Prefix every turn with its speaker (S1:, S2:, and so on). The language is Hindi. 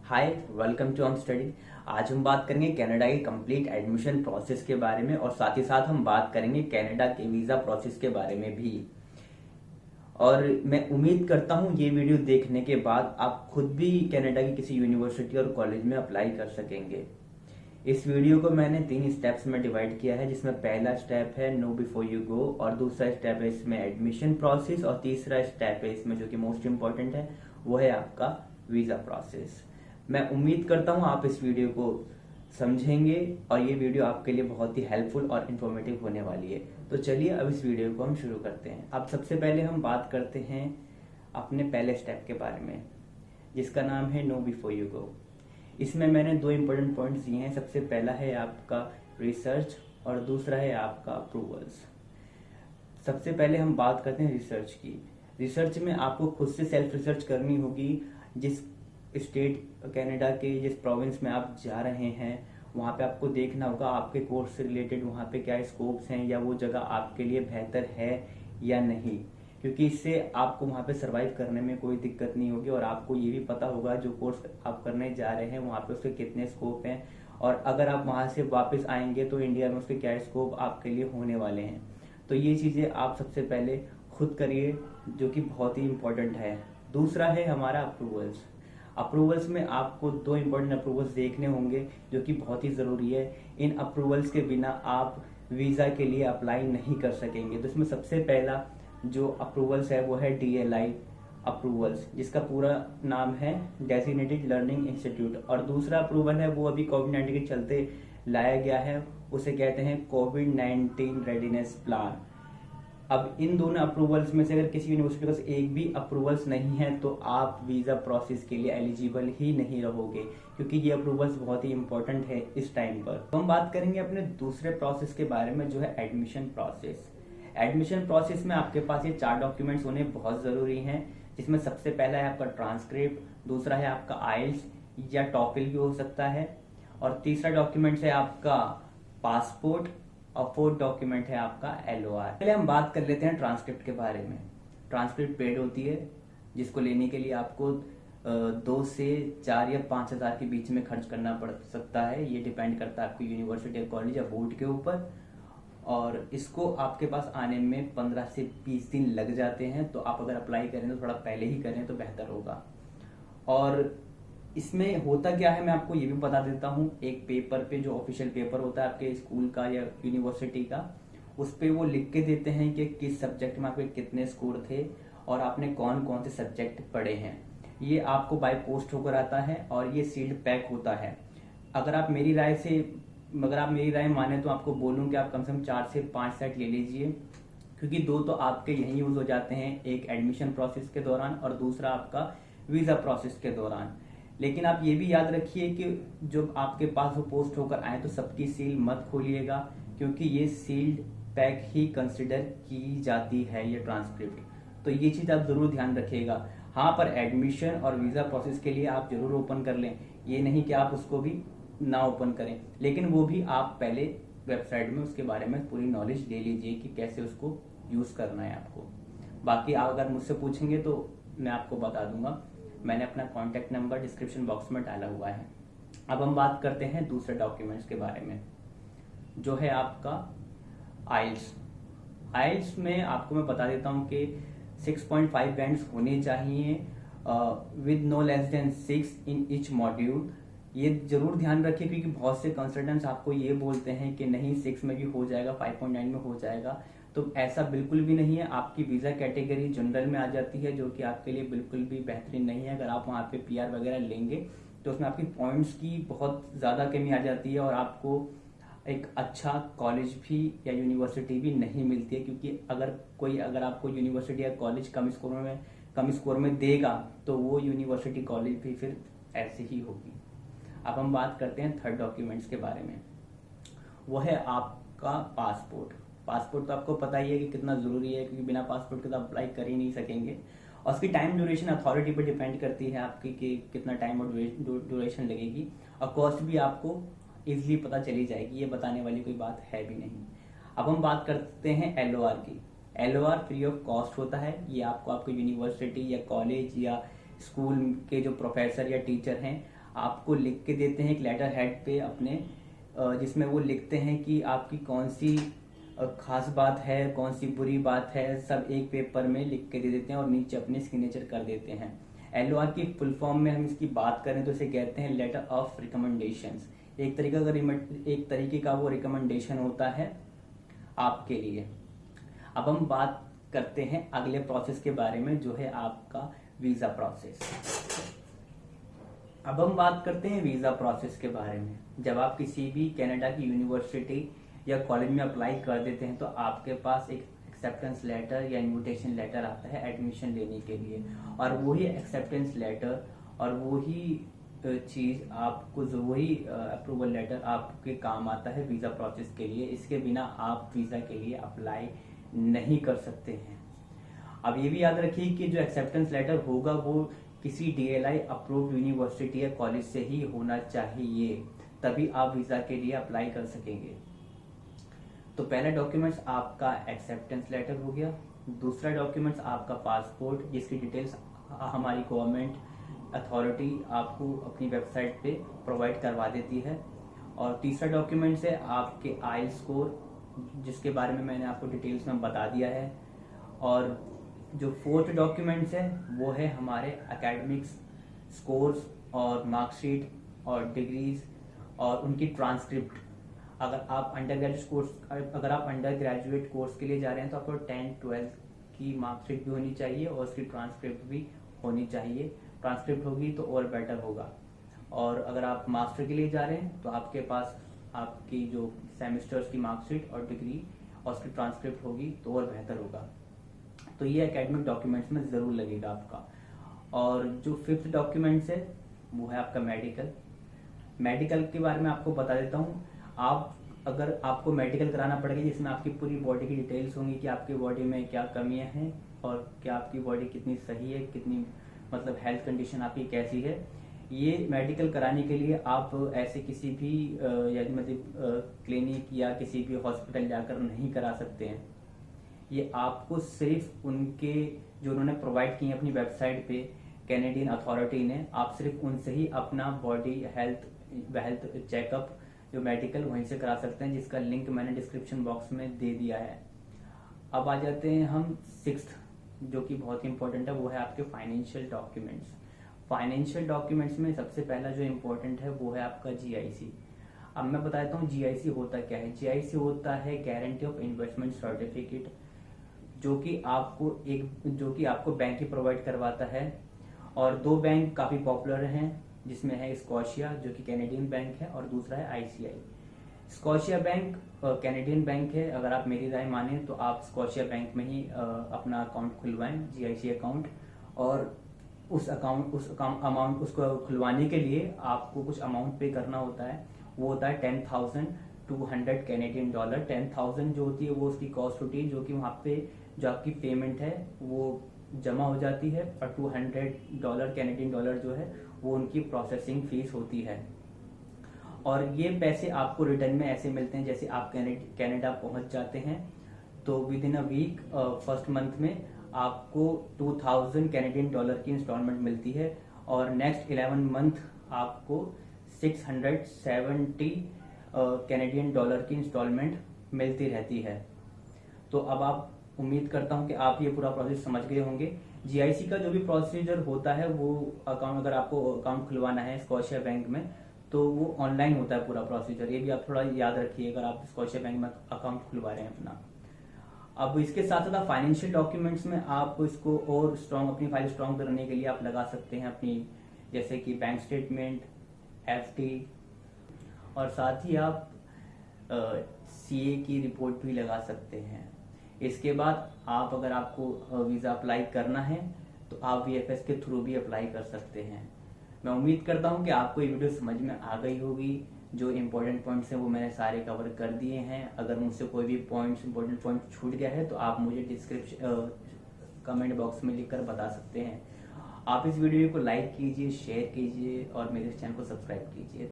S1: Hi, welcome to on study. आज हम बात करेंगे कनाडा की कंप्लीट एडमिशन प्रोसेस के बारे में और साथ ही साथ हम बात करेंगे कनाडा के वीज़ा प्रोसेस के बारे में भी। और मैं उम्मीद करता हूँ ये वीडियो देखने के बाद आप खुद भी कनाडा की किसी यूनिवर्सिटी और कॉलेज में अप्लाई कर सकेंगे। इस वीडियो को मैंने 3 स्टेप्स में डिवाइड किया है, जिसमें पहला स्टेप है नो बिफोर यू गो, और दूसरा स्टेप है इसमें एडमिशन प्रोसेस, और तीसरा स्टेप है इसमें जो कि मोस्ट इम्पॉर्टेंट है वो है आपका वीज़ा प्रोसेस। मैं उम्मीद करता हूँ आप इस वीडियो को समझेंगे और ये वीडियो आपके लिए बहुत ही हेल्पफुल और इन्फॉर्मेटिव होने वाली है। तो चलिए अब इस वीडियो को हम शुरू करते हैं। अब सबसे पहले हम बात करते हैं अपने पहले स्टेप के बारे में, जिसका नाम है नो बिफोर यू गो। इसमें मैंने 2 इंपॉर्टेंट पॉइंट्स दिए हैं। सबसे पहला है आपका रिसर्च और दूसरा है आपका अप्रूवल्स। सबसे पहले हम बात करते हैं रिसर्च की। रिसर्च में आपको खुद से सेल्फ रिसर्च करनी होगी। जिस स्टेट कनाडा के जिस प्रोविंस में आप जा रहे हैं वहाँ पे आपको देखना होगा आपके कोर्स से रिलेटेड वहाँ पे क्या स्कोप्स हैं, या वो जगह आपके लिए बेहतर है या नहीं, क्योंकि इससे आपको वहाँ पे सरवाइव करने में कोई दिक्कत नहीं होगी। और आपको ये भी पता होगा जो कोर्स आप करने जा रहे हैं वहाँ पे उसके कितने स्कोप हैं, और अगर आप वहाँ से वापस आएंगे तो इंडिया में उसके क्या स्कोप आपके लिए होने वाले हैं। तो ये चीज़ें आप सबसे पहले खुद करिए, जो कि बहुत ही इम्पोर्टेंट है। दूसरा है हमारा अप्रूवल्स। अप्रूवल्स में आपको 2 इम्पोर्टेंट अप्रूवल्स देखने होंगे जो कि बहुत ही ज़रूरी है। इन अप्रूवल्स के बिना आप वीज़ा के लिए अप्लाई नहीं कर सकेंगे। तो इसमें सबसे पहला जो अप्रूवल्स है वो है DLI अप्रूवल्स, जिसका पूरा नाम है डेजिग्नेटेड लर्निंग इंस्टीट्यूट, और दूसरा अप्रूवल है वो अभी कोविड-19 के चलते लाया गया है, उसे कहते हैं कोविड-19 रेडीनेस प्लान। अब इन दोनों अप्रूवल्स में से अगर किसी यूनिवर्सिटी के पास एक भी अप्रूवल्स नहीं है तो आप वीज़ा प्रोसेस के लिए एलिजिबल ही नहीं रहोगे, क्योंकि ये अप्रूवल्स बहुत ही इंपॉर्टेंट है इस टाइम पर। तो हम बात करेंगे अपने दूसरे प्रोसेस के बारे में, जो है एडमिशन प्रोसेस। एडमिशन प्रोसेस में आपके पास ये 4 डॉक्यूमेंट्स होने बहुत ज़रूरी हैं, जिसमें सबसे पहला है आपका ट्रांसक्रिप्ट, दूसरा है आपका आइल्स या टॉफिल भी हो सकता है, और तीसरा डॉक्यूमेंट है आपका पासपोर्ट, और 4th डॉक्यूमेंट है आपका LOR। पहले हम बात कर लेते हैं ट्रांसक्रिप्ट के बारे में। ट्रांसक्रिप्ट पेड होती है, जिसको लेने के लिए आपको 2 से 4 या 5 हज़ार के बीच में खर्च करना पड़ सकता है। ये डिपेंड करता है आपकी यूनिवर्सिटी या कॉलेज या बोर्ड के ऊपर, और इसको आपके पास आने में 15 से 20 दिन लग जाते हैं। तो आप अगर अप्लाई करें तो थोड़ा पहले ही करें तो बेहतर होगा। और इसमें होता क्या है मैं आपको ये भी बता देता हूँ। एक पेपर पे, जो ऑफिशियल पेपर होता है आपके स्कूल का या यूनिवर्सिटी का, उस पे वो लिख के देते हैं कि किस सब्जेक्ट में आपके कितने स्कोर थे और आपने कौन कौन से सब्जेक्ट पढ़े हैं। ये आपको बाय पोस्ट होकर आता है और ये सील्ड पैक होता है। अगर आप मेरी राय माने तो आपको बोलूँ कि आप कम से कम 4 से 5 सेट ले लीजिए, क्योंकि 2 तो आपके यहीं यूज हो जाते हैं, एक एडमिशन प्रोसेस के दौरान और दूसरा आपका वीज़ा प्रोसेस के दौरान। लेकिन आप ये भी याद रखिए कि जब आपके पास वो पोस्ट होकर आए तो सबकी सील मत खोलिएगा, क्योंकि ये सील्ड पैक ही कंसिडर की जाती है ये ट्रांसक्रिप्ट। तो ये चीज़ आप ज़रूर ध्यान रखिएगा। हाँ, पर एडमिशन और वीज़ा प्रोसेस के लिए आप ज़रूर ओपन कर लें, ये नहीं कि आप उसको भी ना ओपन करें, लेकिन वो भी आप पहले वेबसाइट में उसके बारे में पूरी नॉलेज ले लीजिए कि कैसे उसको यूज़ करना है आपको। बाकी आप अगर मुझसे पूछेंगे तो मैं आपको बता दूंगा। मैंने अपना कॉन्टैक्ट नंबर डिस्क्रिप्शन बॉक्स में डाला हुआ है। अब हम बात करते हैं दूसरे डॉक्यूमेंट्स के बारे में, जो है आपका आइल्स। आइल्स में आपको मैं बता देता हूँ कि 6.5 बैंड्स होने चाहिए with no less than 6 in each module. ये जरूर ध्यान रखिए, क्योंकि बहुत से कंसल्टेंट्स आपको ये बोलते हैं कि नहीं 6 में भी हो जाएगा, 5.9 में हो जाएगा। तो ऐसा बिल्कुल भी नहीं है। आपकी वीज़ा कैटेगरी जनरल में आ जाती है, जो कि आपके लिए बिल्कुल भी बेहतरीन नहीं है। अगर आप वहाँ पे PR वगैरह लेंगे तो उसमें आपकी पॉइंट्स की बहुत ज़्यादा कमी आ जाती है, और आपको एक अच्छा कॉलेज भी या यूनिवर्सिटी भी नहीं मिलती है, क्योंकि अगर आपको यूनिवर्सिटी या कॉलेज कम स्कोर में देगा तो वो यूनिवर्सिटी कॉलेज भी फिर ऐसे ही होगी। अब हम बात करते हैं 3rd डॉक्यूमेंट्स के बारे में, वो है आपका पासपोर्ट। पासपोर्ट तो आपको पता ही है कि कितना ज़रूरी है, क्योंकि बिना पासपोर्ट के तो अप्लाई कर ही नहीं सकेंगे। और उसकी टाइम ड्यूरेशन अथॉरिटी पर डिपेंड करती है आपकी कि कितना टाइम और ड्यूरेशन लगेगी, और कॉस्ट भी आपको इजीली पता चली जाएगी, ये बताने वाली कोई बात है भी नहीं। अब हम बात करते हैं LOR की। LOR फ्री ऑफ कॉस्ट होता है। ये आपको आपको यूनिवर्सिटी या कॉलेज या स्कूल के जो प्रोफेसर या टीचर हैं आपको लिख के देते हैं एक लेटर हेड पे अपने, जिसमें वो लिखते हैं कि आपकी कौन सी खास बात है, कौन सी बुरी बात है, सब एक पेपर में लिख के दे देते हैं और नीचे अपने सिग्नेचर कर देते हैं। LOR की फुल फॉर्म में हम इसकी बात करें तो इसे कहते हैं लेटर ऑफ रिकमेंडेशंस। एक तरीके का वो रिकमेंडेशन होता है आपके लिए। अब हम बात करते हैं अगले प्रोसेस के बारे में, जो है आपका वीजा प्रोसेस। अब हम बात करते हैं वीजा प्रोसेस के बारे में। जब आप किसी भी कनाडा की यूनिवर्सिटी या कॉलेज में अप्लाई कर देते हैं तो आपके पास एक एक्सेप्टेंस लेटर या इनविटेशन लेटर आता है एडमिशन लेने के लिए, और वही एक्सेप्टेंस लेटर और वही चीज आपको, जो वही अप्रूवल लेटर आपके काम आता है वीजा प्रोसेस के लिए। इसके बिना आप वीजा के लिए अप्लाई नहीं कर सकते हैं। अब ये भी याद रखिए कि जो एक्सेप्टेंस लेटर होगा वो किसी DLI अप्रूव्ड यूनिवर्सिटी या कॉलेज से ही होना चाहिए, तभी आप वीजा के लिए अप्लाई कर सकेंगे। तो पहला डॉक्यूमेंट्स आपका एक्सेप्टेंस लेटर हो गया। दूसरा डॉक्यूमेंट्स आपका पासपोर्ट, जिसकी डिटेल्स हमारी गवर्नमेंट अथॉरिटी आपको अपनी वेबसाइट पे प्रोवाइड करवा देती है। और तीसरा डॉक्यूमेंट्स है आपके IELTS स्कोर, जिसके बारे में मैंने आपको डिटेल्स में बता दिया है। और जो फोर्थ डॉक्यूमेंट्स है वो है हमारे एकेडमिक्स स्कोर्स और मार्कशीट और डिग्रीज और उनकी ट्रांसक्रिप्ट। अगर आप अंडर ग्रेजुएट कोर्स के लिए जा रहे हैं तो आपको 10th-12th की मार्कशीट भी होनी चाहिए और उसकी ट्रांसक्रिप्ट भी होनी चाहिए। ट्रांसक्रिप्ट होगी तो और बेटर होगा। और अगर आप मास्टर के लिए जा रहे हैं तो आपके पास आपकी जो सेमेस्टर्स की मार्कशीट और डिग्री और उसकी ट्रांसक्रिप्ट होगी तो और बेहतर होगा। तो ये एकेडमिक डॉक्यूमेंट्स में जरूर लगेगा आपका। और जो फिफ्थ डॉक्यूमेंट्स है वो है आपका मेडिकल के बारे में आपको बता देता हूँ। अगर आपको मेडिकल कराना पड़ेगा जिसमें आपकी पूरी बॉडी की डिटेल्स होंगी कि आपकी बॉडी में क्या कमियां हैं और क्या आपकी बॉडी कितनी सही है, कितनी मतलब हेल्थ कंडीशन आपकी कैसी है। ये मेडिकल कराने के लिए आप ऐसे किसी भी क्लिनिक या किसी भी हॉस्पिटल जाकर नहीं करा सकते हैं। ये आपको सिर्फ उनके जो उन्होंने प्रोवाइड किए अपनी वेबसाइट पे कैनेडियन अथॉरिटी ने, आप सिर्फ उनसे ही अपना बॉडी हेल्थ चेकअप जो मेडिकल वहीं से करा सकते हैं, जिसका लिंक मैंने डिस्क्रिप्शन बॉक्स में दे दिया है। अब आ जाते हैं हम सिक्स्थ, जो कि बहुत ही इंपॉर्टेंट है, वो है आपके फाइनेंशियल डॉक्यूमेंट्स। फाइनेंशियल डॉक्यूमेंट्स में सबसे पहला जो इम्पोर्टेंट है वो है आपका GIC। अब मैं बता देता हूँ GIC होता क्या है। GIC होता है गारंटी ऑफ इन्वेस्टमेंट सर्टिफिकेट, जो कि आपको बैंक ही प्रोवाइड करवाता है। और दो बैंक काफी पॉपुलर हैं, जिसमें है स्कॉशिया जो कि कैनेडियन बैंक है और दूसरा है ICI। Scotia bank Canadian bank है। अगर आप मेरी राय माने तो आप स्कॉशिया बैंक में ही अपना अकाउंट खुलवाएं, GIC अकाउंट। और उस अमाउंट उसको खुलवाने के लिए आपको कुछ अमाउंट पे करना होता है। वो होता है $10,200 कैनेडियन डॉलर। 10,000 जो होती है वो उसकी कॉस्ट होती है, जो कि वहाँ पे जो आपकी पेमेंट है वो जमा हो जाती है, और $200 कैनेडियन डॉलर जो है वो उनकी प्रोसेसिंग फीस होती है। और ये पैसे आपको रिटर्न में ऐसे मिलते हैं जैसे आप कनाडा पहुंच जाते हैं तो within a week first month में आपको 2,000 कैनेडियन डॉलर की इंस्टॉलमेंट मिलती है, और नेक्स्ट 11 मंथ आपको 670 कैनेडियन डॉलर की इंस्टॉलमेंट मिलती रहती है। तो अब आप उम्मीद करता हूं कि आप ये पूरा प्रोसेस समझ गए होंगे। GIC का जो भी प्रोसीजर होता है वो अगर आपको अकाउंट खुलवाना है स्कॉशिया बैंक में तो वो ऑनलाइन होता है पूरा प्रोसीजर। ये भी आप थोड़ा याद रखिए अगर आप स्कॉशिया बैंक में अकाउंट खुलवा रहे हैं अपना। अब इसके साथ साथ फाइनेंशियल डॉक्यूमेंट्स में आप इसको और अपनी फाइल स्ट्रॉन्ग करने के लिए आप लगा सकते हैं अपनी, जैसे कि बैंक स्टेटमेंट, FD, और साथ ही आप CA की रिपोर्ट भी लगा सकते हैं। इसके बाद अगर आपको वीज़ा अप्लाई करना है तो आप VFS के थ्रू भी अप्लाई कर सकते हैं। मैं उम्मीद करता हूं कि आपको ये वीडियो समझ में आ गई होगी। जो इम्पोर्टेंट पॉइंट्स हैं वो मैंने सारे कवर कर दिए हैं। अगर मुझसे कोई भी इम्पोर्टेंट पॉइंट छूट गया है तो आप मुझे कमेंट बॉक्स में लिखकर बता सकते हैं। आप इस वीडियो को लाइक कीजिए, शेयर कीजिए और मेरे चैनल को सब्सक्राइब कीजिए।